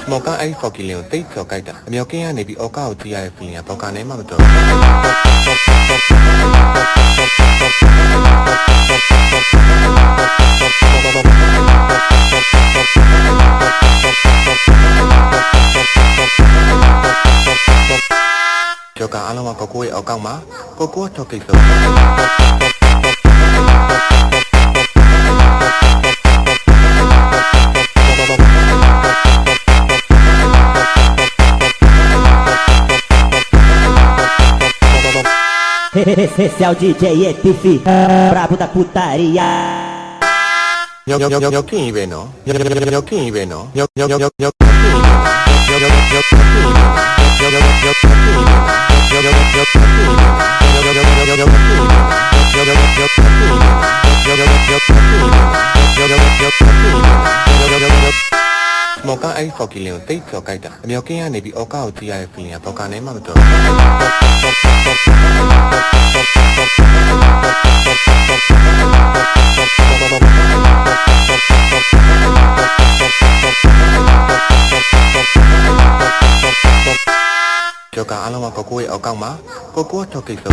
မော်ကအဲ့ဖော်ကီလင်ကိုတိတ်ကျော်ကြိုက်တာအမြောက်ကင်းကနေပြီးအော်ကာကိုကြည့်ရတဲ့ feeling ကဘောက်ကနေမှမတော်ကျော်ကအားလုံးကကိုကိုရဲ့အောက်ကောက်မှာကိုကိုထောက်ကိစ္စEsse é o DJ ETF Brabo da putariaမော်ကအဲ့ဖော်ကီလင်ကိုတိတ်ကျော်ကြိုက်တာအမြောက်ကင်းကနေပြီးအော်ကာကိုကြည့်ရတဲ့ feeling ကဘောက်ကနေမှမတော်ကျော်ကအားလုံးကကိုကိုရဲ့အောက်ကောက်မှာကိုကိုထောက်ကိစ္စ